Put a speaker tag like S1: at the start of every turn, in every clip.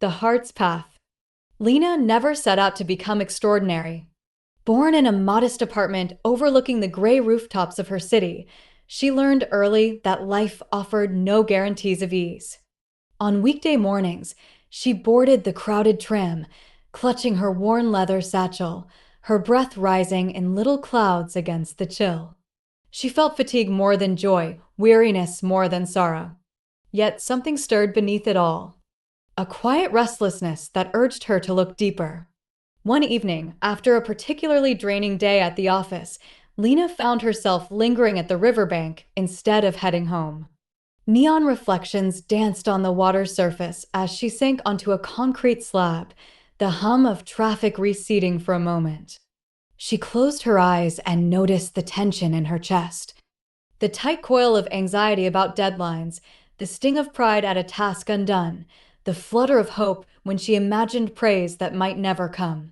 S1: The Heart's Path. Lena never set out to become extraordinary. Born in a modest apartment overlooking the gray rooftops of her city, she learned early that life offered no guarantees of ease. On weekday mornings, she boarded the crowded tram, clutching her worn leather satchel, her breath rising in little clouds against the chill. She felt fatigue more than joy, weariness more than sorrow. Yet something stirred beneath it all. A quiet restlessness that urged her to look deeper. One evening, after a particularly draining day at the office, Lena found herself lingering at the riverbank instead of heading home. Neon reflections danced on the water's surface as she sank onto a concrete slab, the hum of traffic receding for a moment. She closed her eyes and noticed the tension in her chest. The tight coil of anxiety about deadlines, the sting of pride at a task undone, the flutter of hope when she imagined praise that might never come.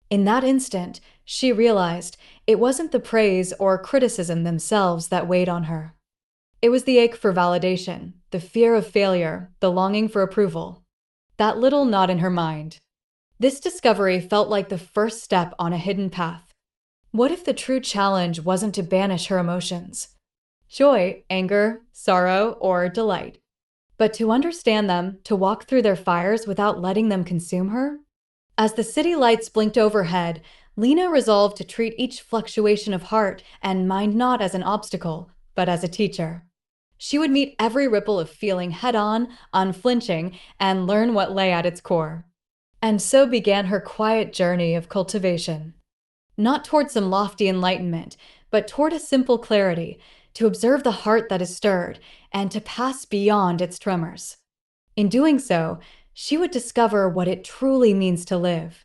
S1: In that instant, she realized it wasn't the praise or criticism themselves that weighed on her. It was the ache for validation, the fear of failure, the longing for approval. That little knot in her mind. This discovery felt like the first step on a hidden path. What if the true challenge wasn't to banish her emotions? Joy, anger, sorrow, or delight. But to understand them, to walk through their fires without letting them consume her? As the city lights blinked overhead, Lena resolved to treat each fluctuation of heart and mind not as an obstacle, but as a teacher. She would meet every ripple of feeling head-on, unflinching, and learn what lay at its core. And so began her quiet journey of cultivation. Not toward some lofty enlightenment, but toward a simple clarity, to observe the heart that is stirred, and to pass beyond its tremors. In doing so, she would discover what it truly means to live.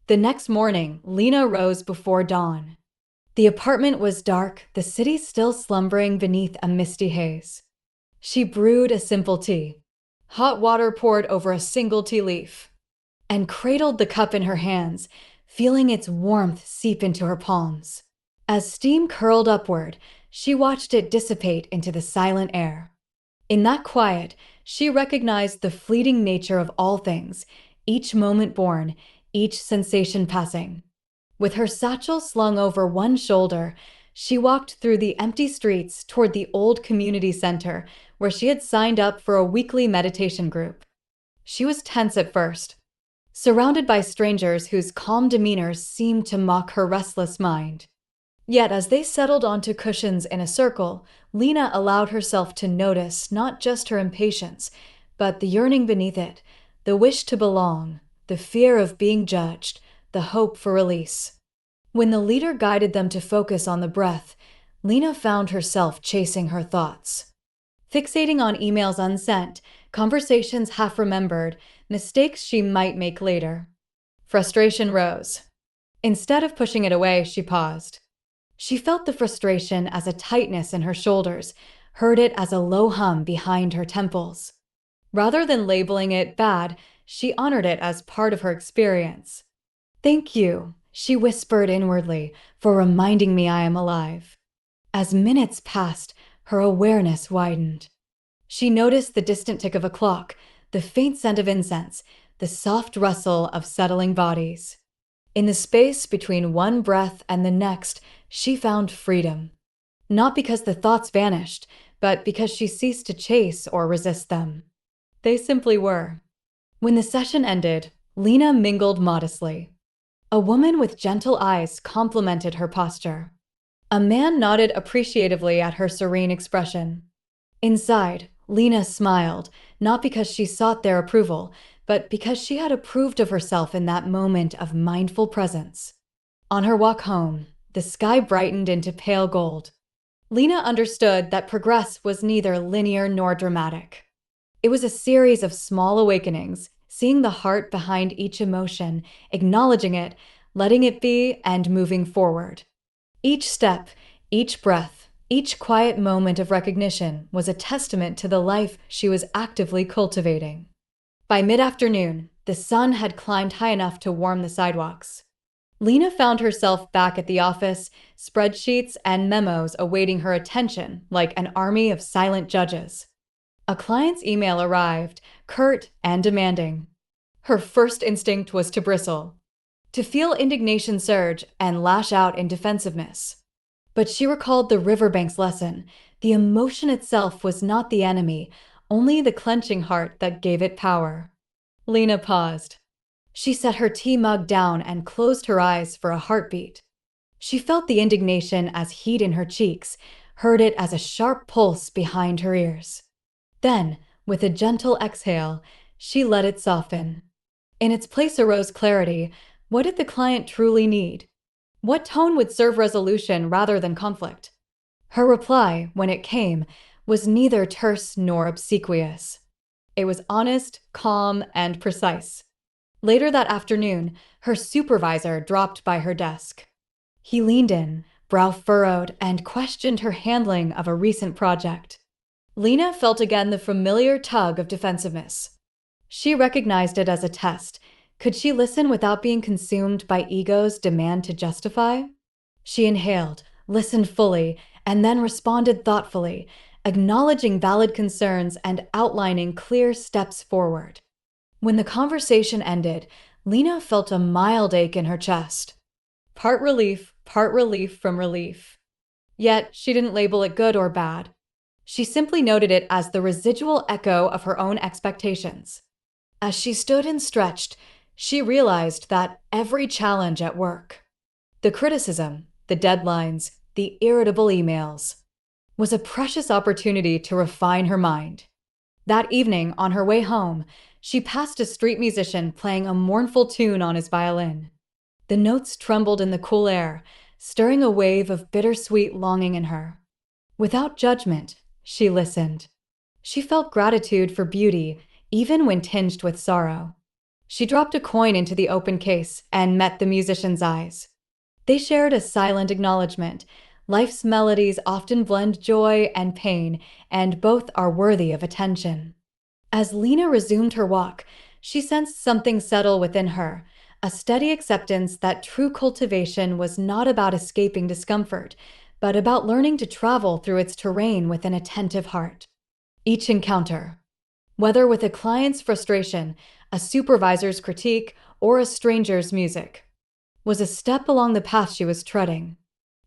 S1: The next morning, Lena rose before dawn. The apartment was dark, the city still slumbering beneath a misty haze. She brewed a simple tea. Hot water poured over a single tea leaf, and cradled the cup in her hands, feeling its warmth seep into her palms. As steam curled upward, she watched it dissipate into the silent air. In that quiet, she recognized the fleeting nature of all things, each moment born, each sensation passing. With her satchel slung over one shoulder, she walked through the empty streets toward the old community center where she had signed up for a weekly meditation group. She was tense at first, surrounded by strangers whose calm demeanors seemed to mock her restless mind. Yet as they settled onto cushions in a circle, Lena allowed herself to notice not just her impatience, but the yearning beneath it, the wish to belong, the fear of being judged, the hope for release. When the leader guided them to focus on the breath, Lena found herself chasing her thoughts. Fixating on emails unsent, conversations half-remembered, mistakes she might make later. Frustration rose. Instead of pushing it away, she paused. She felt the frustration as a tightness in her shoulders, heard it as a low hum behind her temples. Rather than labeling it bad, she honored it as part of her experience. "Thank you," she whispered inwardly, "for reminding me I am alive." As minutes passed, her awareness widened. She noticed the distant tick of a clock, the faint scent of incense, the soft rustle of settling bodies. In the space between one breath and the next, she found freedom. Not because the thoughts vanished, but because she ceased to chase or resist them. They simply were. When the session ended, Lena mingled modestly. A woman with gentle eyes complimented her posture. A man nodded appreciatively at her serene expression. Inside, Lena smiled, not because she sought their approval, but because she had approved of herself in that moment of mindful presence. On her walk home, the sky brightened into pale gold. Lena understood that progress was neither linear nor dramatic. It was a series of small awakenings, seeing the heart behind each emotion, acknowledging it, letting it be, and moving forward. Each step, each breath, each quiet moment of recognition was a testament to the life she was actively cultivating. By mid-afternoon, the sun had climbed high enough to warm the sidewalks. Lena found herself back at the office, spreadsheets and memos awaiting her attention like an army of silent judges. A client's email arrived, curt and demanding. Her first instinct was to bristle, to feel indignation surge and lash out in defensiveness. But she recalled the riverbank's lesson. The emotion itself was not the enemy, only the clenching heart that gave it power. Lena paused. She set her tea mug down and closed her eyes for a heartbeat. She felt the indignation as heat in her cheeks, heard it as a sharp pulse behind her ears. Then, with a gentle exhale, she let it soften. In its place arose clarity. What did the client truly need? What tone would serve resolution rather than conflict? Her reply, when it came, was neither terse nor obsequious. It was honest, calm, and precise. Later that afternoon, her supervisor dropped by her desk. He leaned in, brow furrowed, and questioned her handling of a recent project. Lena felt again the familiar tug of defensiveness. She recognized it as a test. Could she listen without being consumed by ego's demand to justify? She inhaled, listened fully, and then responded thoughtfully, acknowledging valid concerns and outlining clear steps forward. When the conversation ended, Lena felt a mild ache in her chest. Part relief from relief. Yet, she didn't label it good or bad. She simply noted it as the residual echo of her own expectations. As she stood and stretched, she realized that every challenge at work, the criticism, the deadlines, the irritable emails, was a precious opportunity to refine her mind. That evening, on her way home, she passed a street musician playing a mournful tune on his violin. The notes trembled in the cool air, stirring a wave of bittersweet longing in her. Without judgment, she listened. She felt gratitude for beauty, even when tinged with sorrow. She dropped a coin into the open case and met the musician's eyes. They shared a silent acknowledgement. Life's melodies often blend joy and pain, and both are worthy of attention. As Lena resumed her walk, she sensed something settle within her, a steady acceptance that true cultivation was not about escaping discomfort, but about learning to travel through its terrain with an attentive heart. Each encounter, whether with a client's frustration, a supervisor's critique, or a stranger's music, was a step along the path she was treading.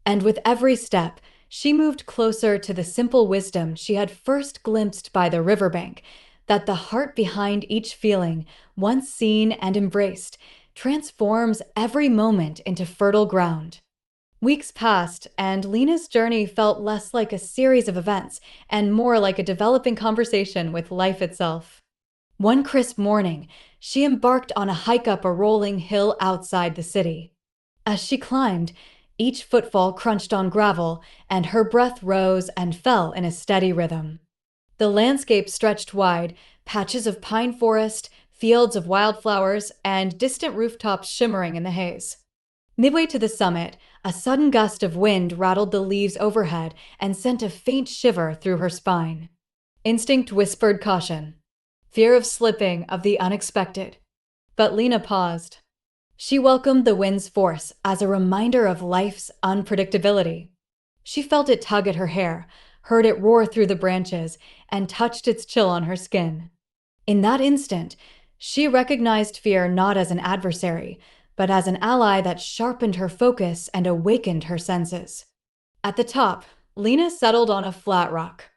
S1: And with every step, she moved closer to the simple wisdom she had first glimpsed by the riverbank, that the heart behind each feeling, once seen and embraced, transforms every moment into fertile ground. Weeks passed, and Lena's journey felt less like a series of events and more like a developing conversation with life itself. One crisp morning, she embarked on a hike up a rolling hill outside the city. As she climbed, each footfall crunched on gravel, and her breath rose and fell in a steady rhythm. The landscape stretched wide, patches of pine forest, fields of wildflowers, and distant rooftops shimmering in the haze. Midway to the summit, a sudden gust of wind rattled the leaves overhead and sent a faint shiver through her spine. Instinct whispered caution, fear of slipping, of the unexpected. But Lena paused. She welcomed the wind's force as a reminder of life's unpredictability. She felt it tug at her hair, heard it roar through the branches, and touched its chill on her skin. In that instant, she recognized fear not as an adversary, but as an ally that sharpened her focus and awakened her senses. At the top, Lena settled on a flat rock.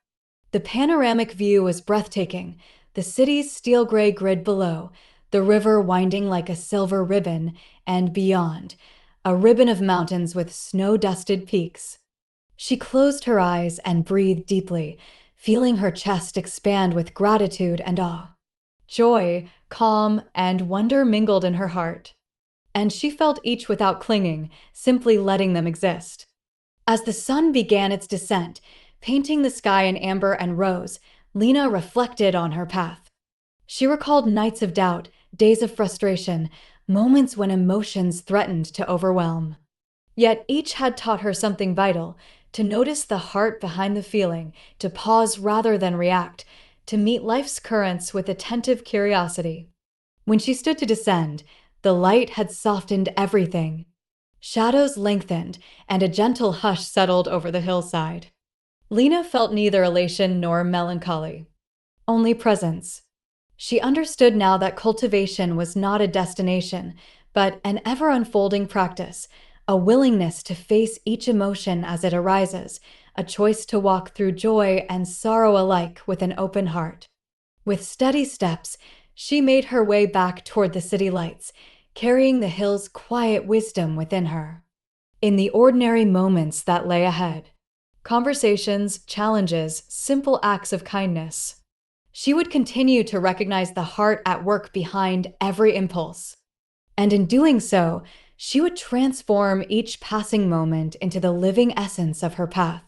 S1: The panoramic view was breathtaking, the city's steel-gray grid below, the river winding like a silver ribbon, and beyond, a ribbon of mountains with snow-dusted peaks. She closed her eyes and breathed deeply, feeling her chest expand with gratitude and awe. Joy, calm, and wonder mingled in her heart. And she felt each without clinging, simply letting them exist. As the sun began its descent, painting the sky in amber and rose, Lena reflected on her path. She recalled nights of doubt, days of frustration, moments when emotions threatened to overwhelm. Yet each had taught her something vital: to notice the heart behind the feeling, to pause rather than react, to meet life's currents with attentive curiosity. When she stood to descend, the light had softened everything. Shadows lengthened, and a gentle hush settled over the hillside. Lena felt neither elation nor melancholy, only presence. She understood now that cultivation was not a destination, but an ever-unfolding practice, a willingness to face each emotion as it arises, a choice to walk through joy and sorrow alike with an open heart. With steady steps, she made her way back toward the city lights, carrying the hill's quiet wisdom within her. In the ordinary moments that lay ahead, conversations, challenges, simple acts of kindness, she would continue to recognize the heart at work behind every impulse. And in doing so, she would transform each passing moment into the living essence of her path.